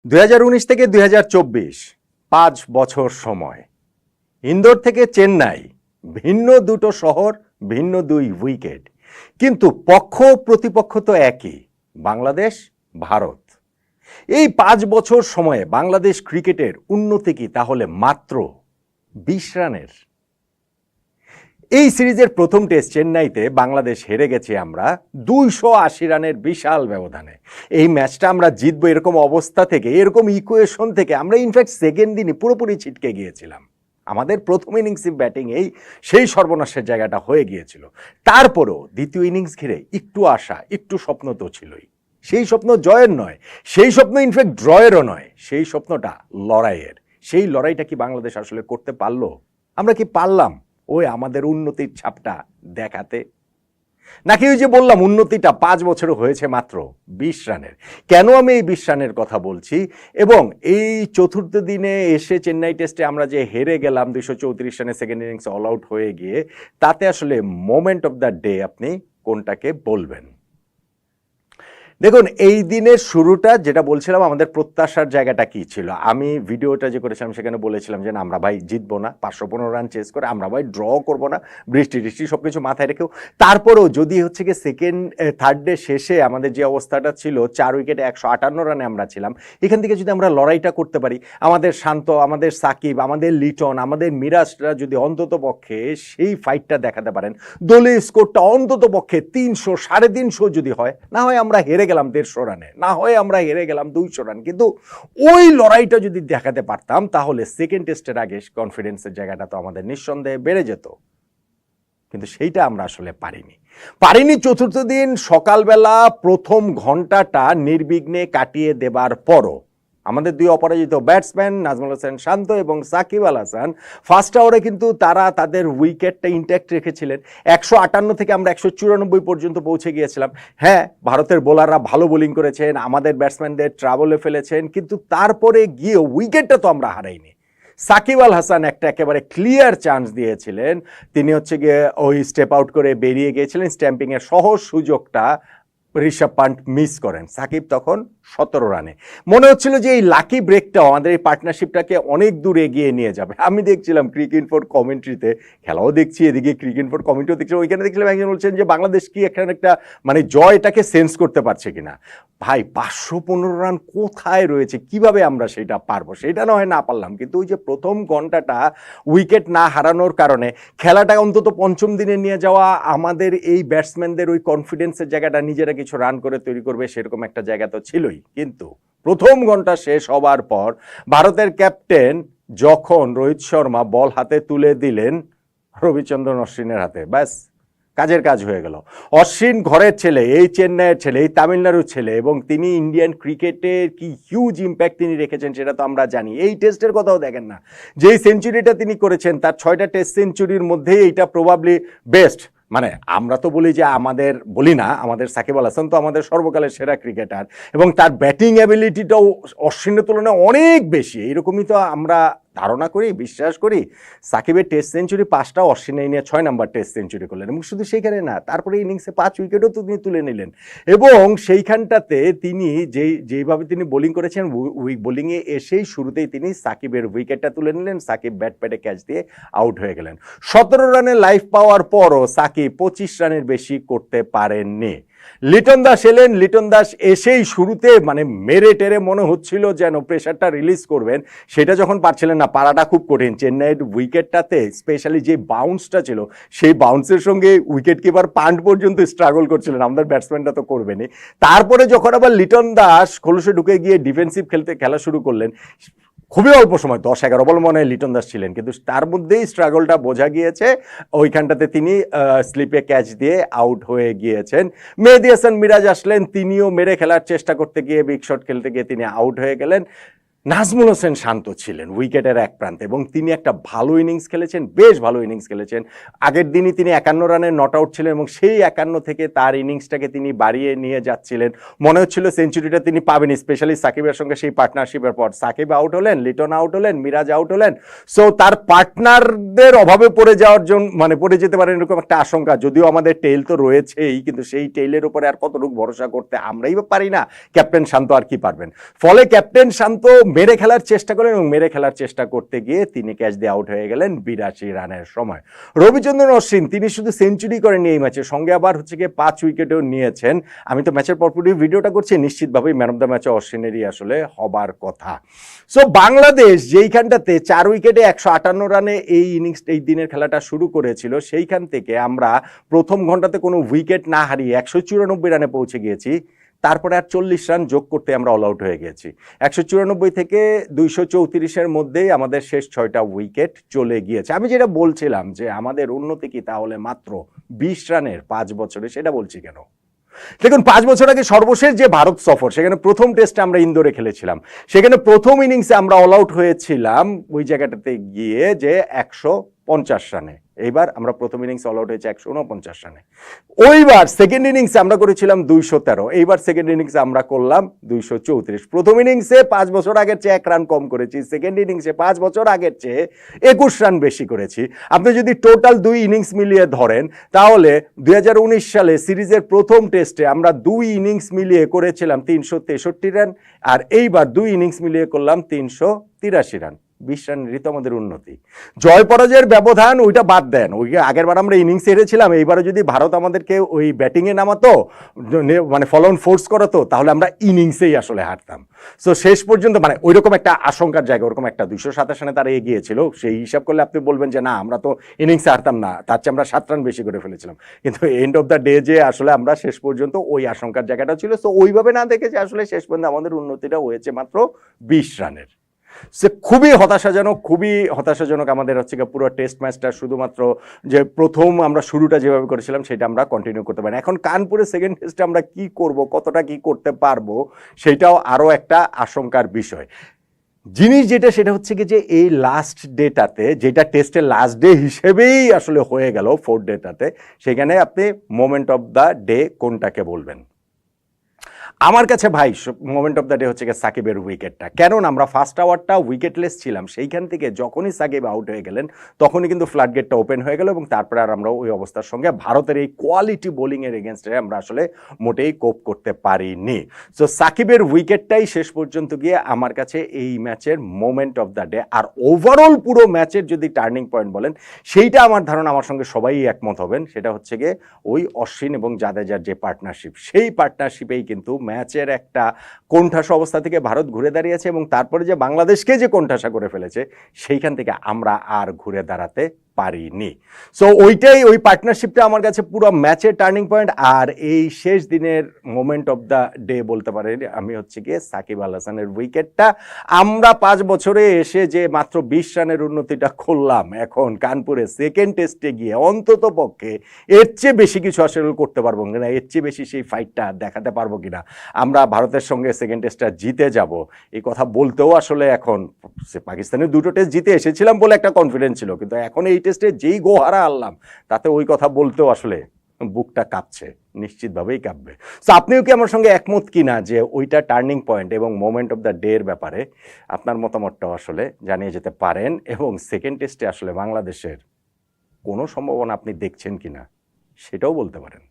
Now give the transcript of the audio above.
2019 থেকে 2024 5 বছর সময়। ইন্দোর থেকে চেন্নাই, ভিন্ন দুটো শহর, ভিন্ন দুই উইকেট, কিন্তু পক্ষ প্রতিপক্ষ তো একই, বাংলাদেশ ভারত। এই 5 বছর সময়ে বাংলাদেশ ক্রিকেটের উন্নতি কি তাহলে মাত্র 20 রানের? এই সিরিজের প্রথম টেস্ট চেন্নাইতে বাংলাদেশ হেরে গেছে আমরা 280 রানের বিশাল ব্যবধানে। এই ম্যাচটা আমরা জিতবো এরকম অবস্থা থেকে, এরকম ইকুয়েশন থেকে আমরা ইনফ্যাক্ট সেকেন্ড দিনই পুরোপুরি ছিটকে গিয়েছিলাম। আমাদের প্রথম ইনিংসে ব্যাটিংয়েই সেই সর্বনাশের জায়গাটা হয়ে গিয়েছিল। তারপরও দ্বিতীয় ইনিংস ঘিরে একটু আশা, একটু স্বপ্ন তো ছিলই। সেই স্বপ্ন জয়ের নয়, সেই স্বপ্ন ইনফ্যাক্ট ড্রয়েরও নয়, সেই স্বপ্নটা লড়াইয়ের। সেই লড়াইটা কি বাংলাদেশ আসলে করতে পারলো? আমরা কি পারলাম ওই আমাদের উন্নতির ছাপটা দেখাতে? নাকি ওই যে বললাম উন্নতিটা 5 বছরে হয়েছে মাত্র 20 রানের? কেন আমি এই 20 রানের কথা বলছি এবং এই চতুর্থ দিনে এসে চেন্নাই টেস্টে আমরা যে হেরে গেলাম 234 রানে সেকেন্ড ইনিংস অল আউট হয়ে গিয়ে, তাতে আসলে মোমেন্ট অফ দ্য ডে আপনি কোনটাকে বলবেন? দেখুন, এই দিনের শুরুটা যেটা বলছিলাম, আমাদের প্রত্যাশার জায়গাটা কি ছিল? আমি ভিডিওটা যে করেছিলাম সেখানে বলেছিলাম যে না, আমরা ভাই জিতবো না, 515 রান চেস করে আমরা ভাই ড্র করবো না, বৃষ্টি টিষ্টি সব কিছু মাথায় রেখেও। তারপরেও যদি হচ্ছে কি থার্ড ডে শেষে আমাদের যে অবস্থাটা ছিল, 4 উইকেটে 158 রানে আমরা ছিলাম, এখান থেকে যদি আমরা লড়াইটা করতে পারি, আমাদের শান্ত, আমাদের সাকিব, আমাদের লিটন, আমাদের মিরাজরা যদি অন্তত পক্ষে সেই ফাইটটা দেখাতে পারেন, দলীয় স্কোরটা অন্তত পক্ষে 300, 350 যদি হয়, না হয় আমরা হেরে গেলাম 150 রানে, না হয় আমরা হেরে গেলাম 200 রান, কিন্তু ওই লড়াইটা যদি দেখাতে পারতাম তাহলে সেকেন্ড টেস্টের আগে কনফিডেন্সের জায়গাটা তো আমাদের নিঃসন্দেহে বেড়ে যেত। কিন্তু সেইটা আমরা আসলে পারিনি। চতুর্থ দিন সকালবেলা প্রথম ঘন্টাটা নির্বিঘ্নে কাটিয়ে দেবার পরও আমাদের দুই অপরাজিত ব্যাটসম্যান নাজমুল হোসেন শান্ত এবং সাকিব আল হাসান ফার্স্ট আওয়ারে কিন্তু তারা তাদের উইকেটটা ইনট্যাক্ট রেখেছিলেন। 158 থেকে আমরা 194 পর্যন্ত পৌঁছে গিয়েছিলাম। হ্যাঁ, ভারতের বোলাররা ভালো বোলিং করেছেন, আমাদের ব্যাটসম্যানদের ট্রাবলে ফেলেছেন, কিন্তু তারপরে গিয়ে উইকেটটা তো আমরা হারাইনি। সাকিব আল হাসান একটা একেবারে ক্লিয়ার চান্স দিয়েছিলেন, তিনি হচ্ছে গিয়ে ওই স্টেপ আউট করে বেরিয়ে গিয়েছিলেন, স্ট্যাম্পিংয়ের সহজ সুযোগটা ঋষভ পান্ট মিস করেন। সাকিব তখন 17 রানে। মনে হচ্ছিল যে এই লাকি ব্রেকটাও আমাদের এই পার্টনারশিপটাকে অনেক দূর এগিয়ে নিয়ে যাবে। আমি দেখছিলাম ক্রিক-ইনফোর কমেন্ট্রিতে, খেলাও দেখছি, এদিকে ক্রিক-ইনফোর কমেন্ট্রিও দেখছিলাম, ওইখানে দেখছিলাম একজন বলছেন যে বাংলাদেশ কি এখানে একটা মানে জয়টাকে সেন্স করতে পারছে কিনা। ভাই, 515 রান কোথায় রয়েছে, কিভাবে আমরা সেটা পারবো? সেটা না হয় না পারলাম, কিন্তু ওই যে প্রথম ঘন্টাটা উইকেট না হারানোর কারণে খেলাটা অন্তত পঞ্চম দিনে নিয়ে যাওয়া, আমাদের এই ব্যাটসম্যানদের ওই কনফিডেন্সের জায়গাটা নিজেরা কিছু রান করে তৈরি করবে সেরকম একটা জায়গা তো ছিলই। কিন্তু প্রথম ঘন্টা শেষ হবার পর ভারতের ক্যাপ্টেন যখন রোহিত শর্মা বল হাতে তুলে দিলেন রবিচন্দ্রন অশ্বিনের হাতে, ব্যাস কাজের কাজ হয়ে গেল। অশ্বিন ঘরের ছেলে, এই চেন্নাইয়ের ছেলে, এই তামিলনাড়ুর ছেলে, এবং তিনি ইন্ডিয়ান ক্রিকেটের কি হিউজ ইম্প্যাক্ট তিনি রেখেছেন সেটা তো আমরা জানি। এই টেস্টের কথাও দেখেন না, যেই সেঞ্চুরিটা তিনি করেছেন তার 6টা টেস্ট সেঞ্চুরির মধ্যেই এইটা প্রবাবলি বেস্ট। মানে আমরা তো বলি যে বলি না, আমাদের সাকিব আল হাসান তো আমাদের সর্বকালের সেরা ক্রিকেটার এবং তার ব্যাটিং অ্যাবিলিটিটাও অশ্বিনের তুলনায় অনেক বেশি। এইরকমই তো আমরা ধারণা করি, বিশ্বাস করি। সাকিবের টেস্ট সেঞ্চুরি 5টা, অশ্বিনে নিয়ে 6 নাম্বার টেস্ট সেঞ্চুরি করলেন, এবং শুধু সেইখানে না, তারপরে ইনিংসে 5 উইকেটও তিনি তুলে নিলেন। এবং সেইখানটাতে তিনি যেইভাবে তিনি বোলিং করেছেন, বোলিংয়ে এসেই শুরুতেই তিনি সাকিবের উইকেটটা তুলে নিলেন, সাকিব ব্যাট প্যাডে ক্যাচ দিয়ে আউট হয়ে গেলেন। 17 রানে লাইফ পাওয়ার পরও সাকিব 25 রানের বেশি করতে পারেননি। লিটন দাস এলেন, লিটন দাস এসেই শুরুতে মানে মেরে টেরে মনে হচ্ছিল যেন প্রেশারটা রিলিজ করবেন, সেটা যখন পারছিলেন না, পারাটা খুব কঠিন। চেন্নাইয়ের উইকেটটাতে স্পেশালি যে বাউন্সটা ছিল, সেই বাউন্সের সঙ্গে উইকেট কিপার পান্ট পর্যন্ত স্ট্রাগল করছিলেন, আমাদের ব্যাটসম্যানটা তো করবেনই। তারপরে যখন আবার লিটন দাস খোলসে ঢুকে গিয়ে ডিফেন্সিভ খেলা শুরু করলেন, খুবই অল্প সময় 10-11 বল মনে হয় লিটন দাস ছিলেন, কিন্তু তার মধ্যেই স্ট্রাগলটা বোঝা গিয়েছে। ওইখানটাতে তিনি স্লিপে ক্যাচ দিয়ে আউট হয়ে গিয়েছেন। মেহেদী হাসান মিরাজ আসলেন, তিনিও মেরে খেলার চেষ্টা করতে গিয়ে, বিগ শট খেলতে গিয়ে তিনি আউট হয়ে গেলেন। নাজমুল হোসেন শান্ত ছিলেন উইকেটের এক প্রান্তে এবং তিনি একটা ভালো ইনিংস খেলেছেন, বেশ ভালো ইনিংস খেলেছেন। আগের দিনই তিনি 51 রানে নট আউট ছিলেন এবং সেই 51 থেকে তার ইনিংসটাকে তিনি বাড়িয়ে নিয়ে যাচ্ছিলেন। মনে হচ্ছিল সেঞ্চুরিটা তিনি পাবেন, স্পেশালি সাকিবের সঙ্গে সেই পার্টনারশিপের পর। সাকিব আউট হলেন, লিটন আউট হলেন, মিরাজ আউট হলেন। সো তার পার্টনারদের অভাবে পড়ে যাওয়ার জন্য পড়ে যেতে পারেন এরকম একটা আশঙ্কা। যদিও আমাদের টেইল তো রয়েছেই, কিন্তু সেই টেইলের উপরে আর কতটুকু ভরসা করতে আমরাই বা পারি না, ক্যাপ্টেন শান্ত আর কি পারবেন। ফলে ক্যাপ্টেন শান্ত মেরে খেলার চেষ্টা করেন এবং মেরে খেলার চেষ্টা করতে গিয়ে তিনি ক্যাচ দিয়ে আউট হয়ে গেলেন 82 রানের সময়। রবিচন্দ্রন অশ্বিন তিনি শুধু সেঞ্চুরি করেননি এই ম্যাচে, সঙ্গে আবার হচ্ছে গিয়ে 5 উইকেটও নিয়েছেন। আমি তো ম্যাচের পরপরই ভিডিওটা করছি, নিশ্চিতভাবেই ম্যান অফ দ্য ম্যাচে অশ্বিনেরই আসলে হবার কথা। সো বাংলাদেশ যেইখানটাতে 4 উইকেটে 158 রানে এই ইনিংস এই দিনের খেলাটা শুরু করেছিল, সেইখান থেকে আমরা প্রথম ঘন্টাতে কোনো উইকেট না হারিয়ে 194 রানে পৌঁছে গিয়েছি। তারপরে আর 40 রান যোগ করতে আমরা অল আউট হয়ে গেছি। 194 থেকে 234-এর মধ্যেই আমাদের শেষ 6টা উইকেট চলে গিয়েছে। আমি যেটা বলছিলাম যে আমাদের উন্নতি কি তাহলে মাত্র 20 রানের 5 বছরে, সেটা বলছি কেন? দেখুন, 5 বছর আগে সর্বশেষ যে ভারত সফর, সেখানে প্রথম টেস্টে আমরা ইন্দোরে খেলেছিলাম, সেখানে প্রথম ইনিংসে আমরা অল আউট হয়েছিলাম ওই জায়গাটাতে গিয়ে যে 150 রানে। এইবার আমরা প্রথম ইনিংসে অল আউট হয়েছে 149 রানে। ওইবার সেকেন্ড ইনিংসে আমরা করেছিলাম 213, এইবার সেকেন্ড ইনিংসে আমরা করলাম 234। প্রথম ইনিংসে 5 বছর আগের চেয়ে 1 রান কম করেছি, সেকেন্ড ইনিংসে 5 বছর আগের চেয়ে 21 রান বেশি করেছি। আপনি যদি টোটাল 2 ইনিংস মিলিয়ে ধরেন, তাহলে 2019 সালে সিরিজের প্রথম টেস্টে আমরা 2 ইনিংস মিলিয়ে করেছিলাম 363 রান, আর এইবার 2 ইনিংস মিলিয়ে করলাম 383 রান। 20 রানেরই তো আমাদের উন্নতি। জয় পরাজয়ের ব্যবধান ওইটা বাদ দেন, ওই আগেরবার আমরা ইনিংস হেরেছিলাম, এইবারে যদি ভারত আমাদেরকে ওই ব্যাটিংয়ে নামাতো, মানে ফলন ফোর্স করাতো, তাহলে আমরা ইনিংসেই আসলে হারতাম। সো শেষ পর্যন্ত মানে ওইরকম একটা আশঙ্কার জায়গা, ওরকম একটা 227 রানে তারা এগিয়েছিল, সেই হিসাব করলে আপনি বলবেন যে না আমরা তো ইনিংসে হারতাম না, তার চেয়ে আমরা 7 রান বেশি করে ফেলেছিলাম। কিন্তু এন্ড অফ দ্য ডে যে আসলে আমরা শেষ পর্যন্ত ওই আশঙ্কার জায়গাটা ছিল। সো ওইভাবে না দেখে যে আসলে শেষ পর্যন্ত আমাদের উন্নতিটা হয়েছে মাত্র 20 রানের। সে খুবই হতাশাজনক আমাদের হচ্ছে পুরো টেস্ট ম্যাচটা। শুধুমাত্র যে প্রথম আমরা শুরুটা যেভাবে করেছিলাম সেটা আমরা কন্টিনিউ করতে পারি। এখন কানপুরে সেকেন্ড টেস্টে আমরা কি করব, কতটা কি করতে পারবো, সেটাও আরও একটা আশঙ্কার বিষয়। জিনিস যেটা সেটা হচ্ছে কি যে এই লাস্ট ডেটাতে, যেটা টেস্টের লাস্ট ডে হিসেবেই আসলে হয়ে গেল 4th ডেটাতে, সেখানে আপনি মোমেন্ট অফ দ্য ডে কোনটাকে বলবেন? আমার কাছে ভাই মোমেন্ট অফ দ্য ডে হচ্ছে সাকিবের উইকেটটা। কারণ আমরা ফার্স্ট আওয়ারটা উইকেটলেস ছিলাম, সেইখান থেকে যখনই সাকিব আউট হয়ে গেলেন তখনই কিন্তু ফ্লাড গেটটা ওপেন হয়ে গেল এবং তারপরে আর আমরা ওই অবস্থার সঙ্গে ভারতের এই কোয়ালিটি বোলিংয়ের এগেনস্টে আমরা আসলে মোটেই কোপ করতে পারিনি। সো সাকিবের উইকেটটাই শেষ পর্যন্ত গিয়ে আমার কাছে এই ম্যাচের মোমেন্ট অফ দ্য ডে। আর ওভারঅল পুরো ম্যাচের যদি টার্নিং পয়েন্ট বলেন, সেইটা আমার ধারণা আমার সঙ্গে সবাই একমত হবেন, সেটা হচ্ছে গিয়ে ওই অশ্বিন এবং জাদেজার যে পার্টনারশিপ, সেই পার্টনারশিপেই কিন্তু ম্যাচের একটা কোণঠাসা অবস্থা থেকে ভারত ঘুরে দাঁড়িয়েছে এবং তারপরে যে বাংলাদেশকে যে কোণঠাসা করে ফেলেছে, সেইখান থেকে আমরা আর ঘুরে দাঁড়াতে পারিনি। সো ওইটাই, ওই পার্টনারশিপটা আমার কাছে পুরো ম্যাচের টার্নিং পয়েন্ট। আর এই শেষ দিনের মোমেন্ট অফ দ্য ডে বলতে পারি আমি হচ্ছে গিয়ে সাকিব আল হাসানের উইকেটটা। আমরা 5 বছরে এসে যে মাত্র 20 রানের উন্নতিটা করলাম, এখন কানপুরে সেকেন্ড টেস্টে গিয়ে অন্তত পক্ষে এর চেয়ে বেশি কিছু আসলে করতে পারবো কিনা, এর চেয়ে বেশি সেই ফাইটটা দেখাতে পারবো কিনা, আমরা ভারতের সঙ্গে সেকেন্ড টেস্টটা জিতে যাব, এই কথা বলতেও আসলে এখন পাকিস্তানের 2টো টেস্ট জিতে এসেছিলাম বলে একটা কনফিডেন্স ছিল, কিন্তু এখন এই টেস্টে যেই গোহারা আনলাম তাতে ওই কথা বলতেও আসলে বুকটা কাঁপছে, নিশ্চিতভাবেই কাঁপবে। সো আপনিও কি আমার সঙ্গে একমত কিনা যে ওইটা টার্নিং পয়েন্ট এবং মোমেন্ট অফ দ্য ডে এর ব্যাপারে আপনার মতামতটাও আসলে জানিয়ে যেতে পারেন, এবং সেকেন্ড টেস্টে আসলে বাংলাদেশের কোনো সম্ভাবনা আপনি দেখছেন কিনা সেটাও বলতে পারেন।